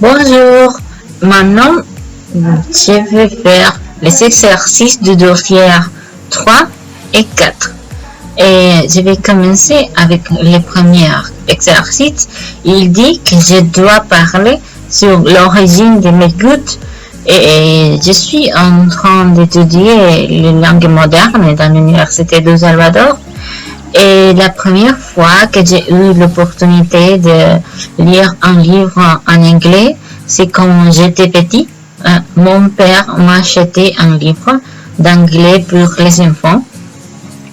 Bonjour, maintenant je vais faire les exercices du dossier 3 et 4. Et je vais commencer avec le premier exercice. Il dit que je dois parler sur l'origine de mes gouttes et je suis en train d'étudier les langues modernes dans l'université de Salvador. Et la première fois que j'ai eu l'opportunité de lire un livre en anglais, c'est quand j'étais petit. Mon père m'a acheté un livre d'anglais pour les enfants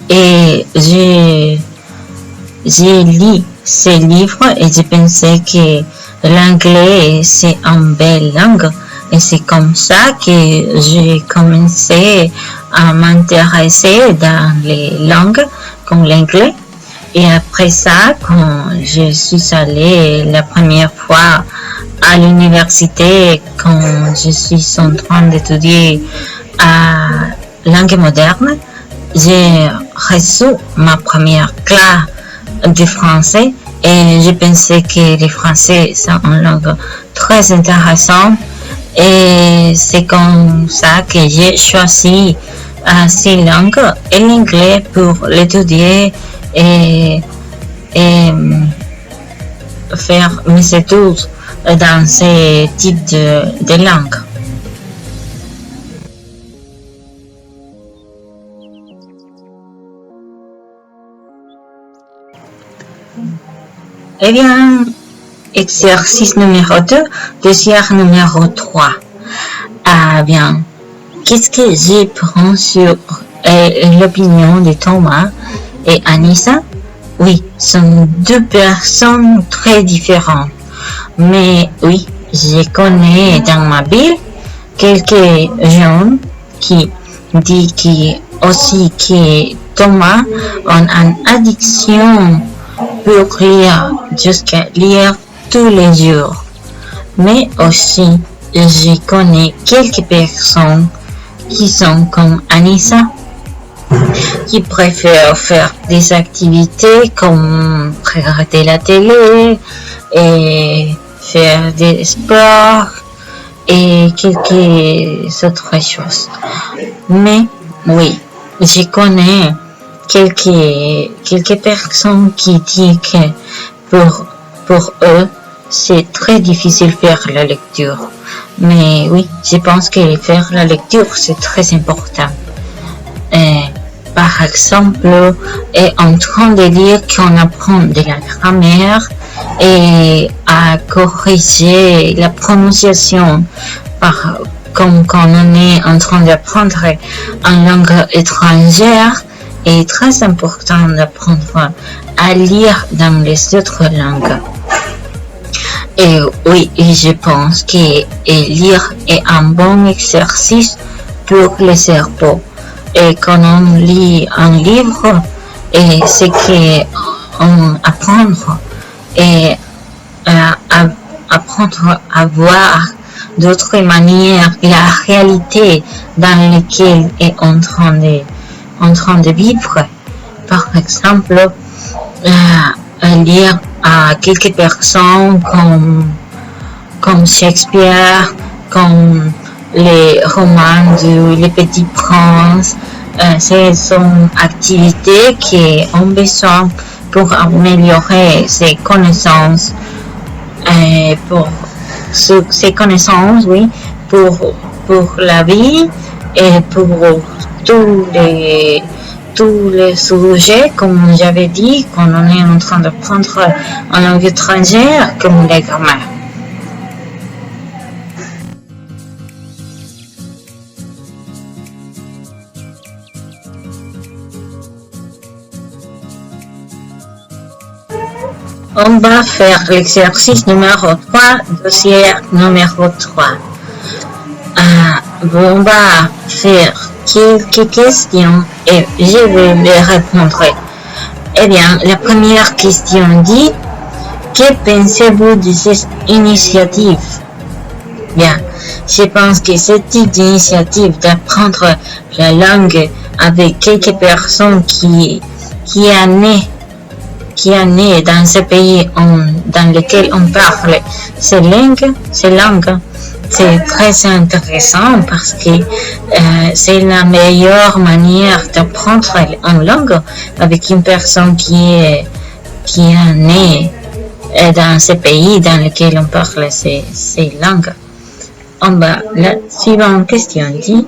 et j'ai lu ce livre et j'ai pensé que l'anglais c'est une belle langue et c'est comme ça que j'ai commencé à m'intéresser dans les langues comme l'anglais. Et après ça, quand je suis allée la première fois à l'université, quand je suis en train d'étudier langue moderne, j'ai reçu ma première classe de français et je pensais que le français c'est une langue très intéressante et c'est comme ça que j'ai choisi ces langues et l'anglais pour l'étudier et faire mes études dans ces types de langues. Eh bien, exercice numéro 2, dossier numéro 3. Ah bien, qu'est-ce que je prends sur l'opinion de Thomas et Anissa? Oui, sont deux personnes très différentes. Mais oui, je connais dans ma ville quelques gens qui disent aussi que Thomas a une addiction pour lire, jusqu'à lire tous les jours. Mais aussi, je connais quelques personnes qui sont comme Anissa, qui préfèrent faire des activités comme regarder la télé et faire des sports et quelques autres choses. Mais oui, je connais quelques personnes qui disent que pour eux, c'est très difficile de faire la lecture. Mais oui, je pense que faire la lecture, c'est très important. Par exemple, en train de lire qu'on apprend de la grammaire et à corriger la prononciation comme quand on est en train d'apprendre une langue étrangère, est très important d'apprendre à lire dans les autres langues. Et oui, je pense que lire est un bon exercice pour le cerveau. Et quand on lit un livre, c'est qu'on apprend et apprendre à voir d'autres manières la réalité dans laquelle est en train de vivre. Par exemple, lire à quelques personnes comme Shakespeare, comme les romans de Le Petit Prince, ce sont activités qui ont besoin pour améliorer ses connaissances, pour la vie et pour tous les sujets, comme j'avais dit, quand on est en train d'apprendre une langue étrangère, comme la grammaire. On va faire l'exercice numéro 3, dossier numéro 3. On va faire quelques questions et je vais les répondre. Eh bien, la première question dit: que pensez-vous de cette initiative? Bien, je pense que cette type d'initiative d'apprendre la langue avec quelques personnes qui est née qui est né dans ce pays dans lequel on parle ces langues, c'est très intéressant parce que c'est la meilleure manière d'apprendre une langue avec une personne qui est née dans ce pays dans lequel on parle ces langues. En bas, la suivante question dit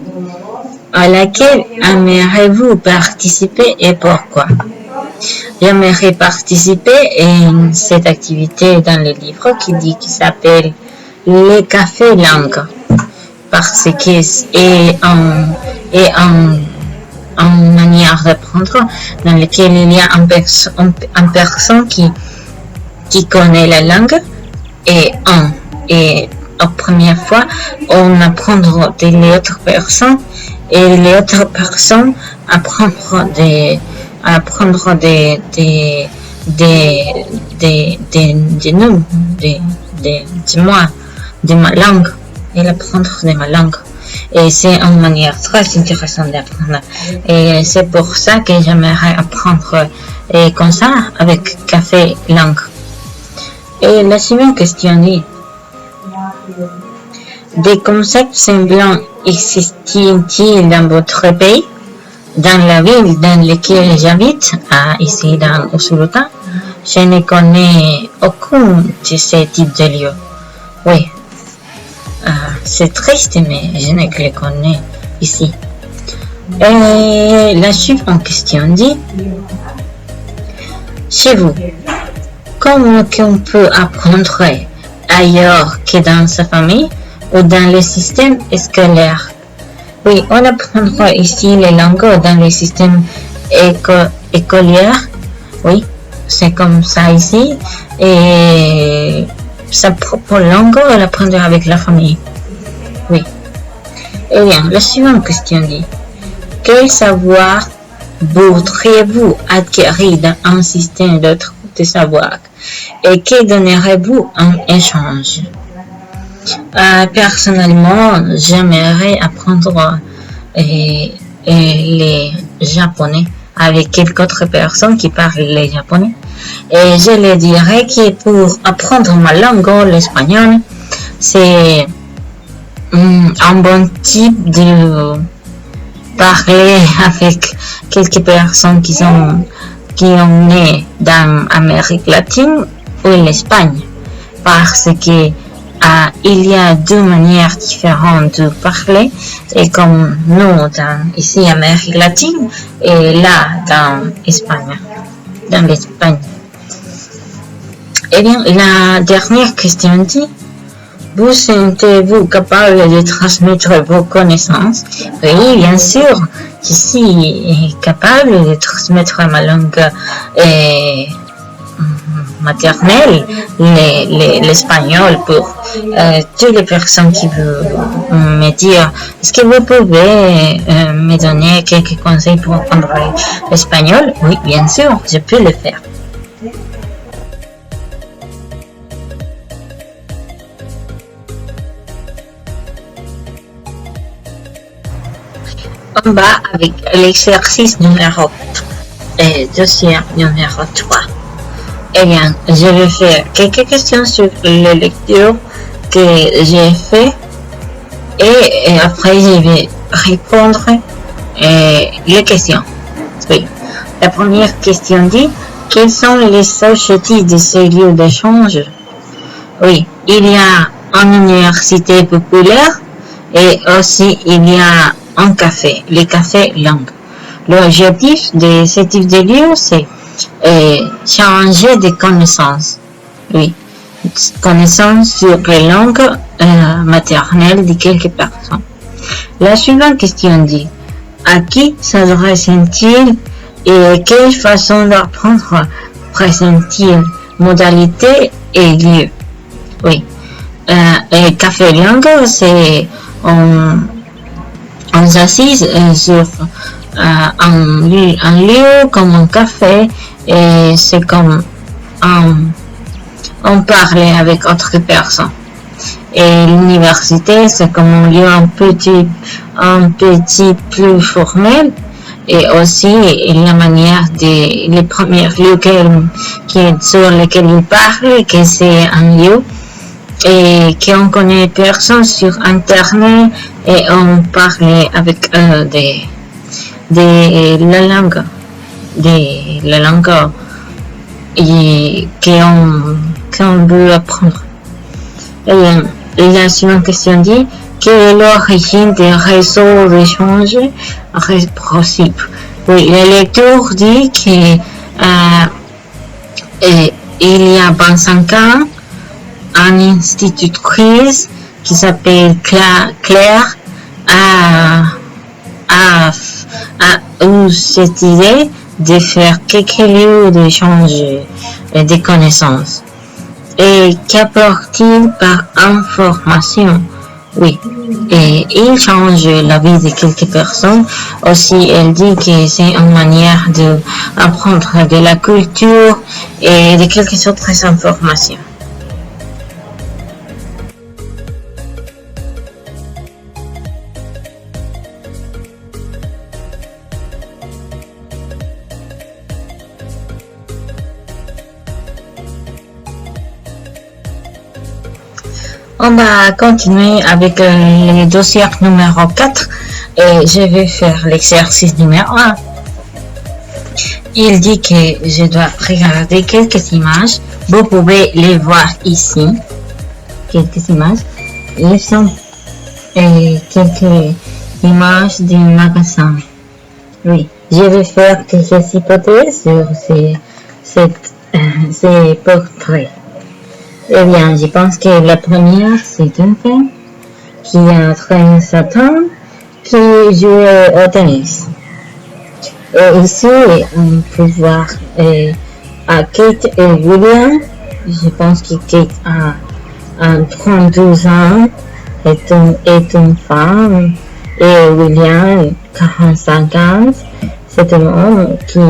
à laquelle aimeriez-vous participer et pourquoi? J'aimerais participer à cette activité dans le livre qui s'appelle les cafés langues parce que c'est une manière d'apprendre dans laquelle il y a une personne qui connaît la langue et la première fois on apprend de l'autre personne et l'autre personne apprendre des noms de ma langue et apprendre de ma langue. Et c'est une manière très intéressante d'apprendre. Et c'est pour ça que j'aimerais apprendre comme ça avec café langue. Et la suivante question dit des concepts semblants existent-ils dans votre pays? Dans la ville dans laquelle j'habite, ici dans Usulután, je ne connais aucun de ces types de lieux. Oui, c'est triste, mais je ne les connais ici. Et la suivante question dit chez vous, comment on peut apprendre ailleurs que dans sa famille ou dans le système scolaire? Oui, on apprendra ici les langues dans le système écolier. Oui, c'est comme ça ici. Et sa propre langue, on l'apprendra avec la famille. Oui. Eh bien, la suivante question dit quel savoir voudriez-vous acquérir dans un système d'autres de savoir et que donnerez-vous en échange? Personnellement, j'aimerais apprendre les japonais avec quelques autres personnes qui parlent le japonais. Et je leur dirais que pour apprendre ma langue, l'espagnol, c'est un bon type de parler avec quelques personnes qui ont né dans l'Amérique latine ou l'Espagne. Parce que il y a deux manières différentes de parler, et comme nous ici en Amérique latine et là dans l'Espagne. Eh bien, la dernière question dit vous sentez-vous capable de transmettre vos connaissances? Oui, bien sûr, je suis capable de transmettre ma langue maternelle, l'espagnol, pour toutes les personnes qui veulent me dire est-ce que vous pouvez me donner quelques conseils pour apprendre l'espagnol? Oui, bien sûr, je peux le faire. On va avec l'exercice numéro 3. Eh bien, je vais faire quelques questions sur les lectures que j'ai fait et après je vais répondre les questions. Oui. La première question dit quels sont les objectifs de ces lieux d'échange? Oui, il y a une université populaire et aussi il y a un café, le café langue. L'objectif de ce type de lieu, c'est changer de connaissances. Oui, connaissances sur les langues maternelles de quelques personnes. La suivante question dit à qui s'adresse-t-il et quelle façon d'apprendre présente-t-il? Modalité et lieu. Oui, le café langue, c'est on s'assise sur un lieu comme un café et c'est comme on parle avec autres personnes. Et l'université, c'est comme un lieu un petit plus formel et aussi la manière les premiers lieux sur lesquels il parle, que c'est un lieu et qu'on connaît personne sur internet et on parle avec la langue et qu'on veut apprendre. Et la suivante question dit quelle est l'origine des réseaux d'échange réciproques? Oui, la lecture dit qu'il y a 25 ans, un institutrice qui s'appelle Claire a eu cette idée de faire quelques lieux d'échange des connaissances. Et qu'apporte-t-il par information? Oui, et il change la vie de quelques personnes. Aussi, elle dit que c'est une manière d'apprendre de la culture et de quelques autres informations. On va continuer avec le dossier numéro 4 et je vais faire l'exercice numéro 1. Il dit que je dois regarder quelques images. Vous pouvez les voir ici. Quelques images. Ils sont quelques images d'un magasin. Oui, je vais faire quelques hypothèses sur ces portraits. Eh bien, je pense que la première, c'est une femme qui a 37 ans, qui joue au tennis. Et ici, on peut voir Kate et William. Je pense que Kate a 32 ans, est une femme, et William, 45 ans, c'est un homme qui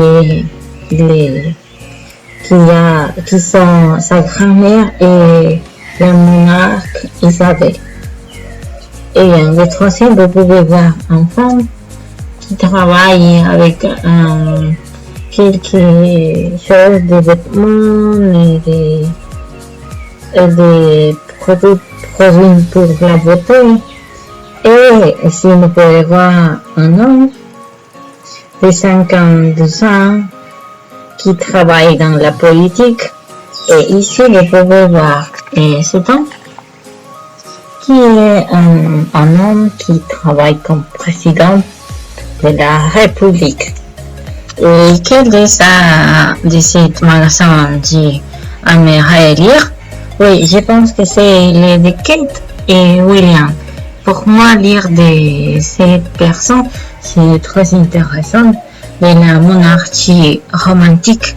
sont sa grand-mère et la monarque Isabelle. Et le troisième, vous pouvez voir une femme qui travaille avec quelque chose de vêtements et des produits pour la beauté. Et ici, vous pouvez voir un homme de 52 ans qui travaille dans la politique. Et ici, vous pouvez voir cet homme qui est un homme qui travaille comme président de la République. Et quel de ces magasins j'aimerais lire? Oui, je pense que c'est les de Kate et William. Pour moi, lire de ces personnes, c'est très intéressant. De la monarchie romantique.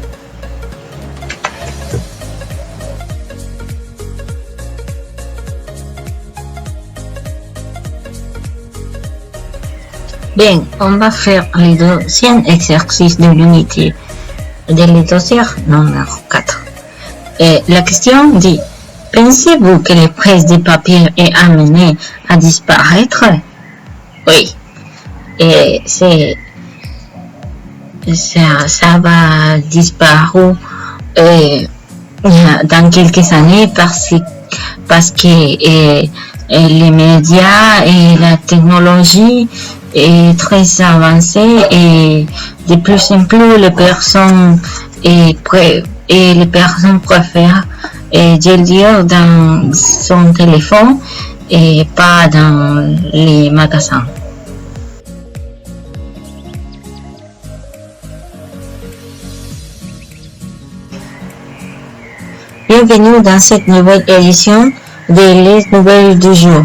Bien, on va faire le deuxième exercice de l'unité de le dossier numéro 4. Et la question dit, pensez-vous que le presse de papier est amené à disparaître? Oui, et ça va disparaître dans quelques années parce que les médias et la technologie est très avancée et de plus en plus les personnes préfèrent de lire dans son téléphone et pas dans les magasins. Bienvenue dans cette nouvelle édition de Les Nouvelles du jour.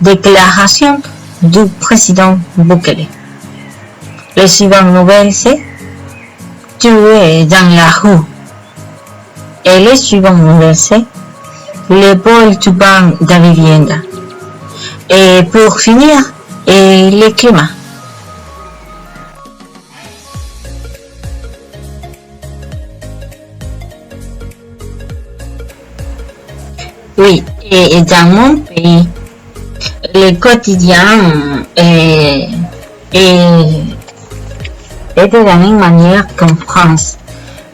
Déclaration du président Bukele. La suivante nouvelle c'est tué dans la rue. Et la suivante nouvelle c'est le vol du banc de vivienda. Et pour finir, le climat. Oui, et dans mon pays, le quotidien est de la même manière qu'en France.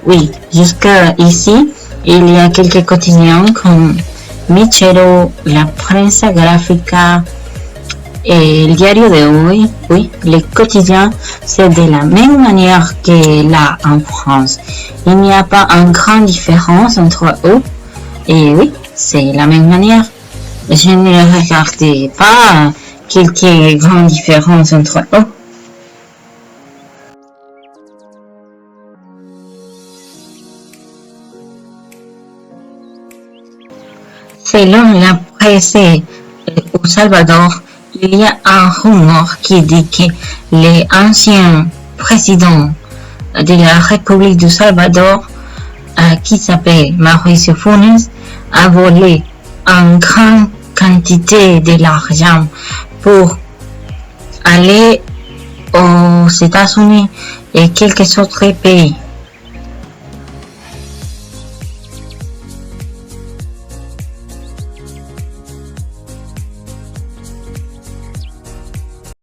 Oui, jusqu'à ici, il y a quelques quotidiens comme Michero, La Prensa Gráfica et El Diario de Hoy. Oui, les quotidiens, c'est de la même manière que là en France. Il n'y a pas une grande différence entre eux. Et oui, c'est la même manière. Je ne regardais pas quelques grandes différences entre eux. Selon la presse au Salvador, il y a un rumeur qui dit que l'ancien président de la République du Salvador, qui s'appelle Mauricio Funes, a volé une grande quantité de l'argent pour aller aux États-Unis et quelques autres pays.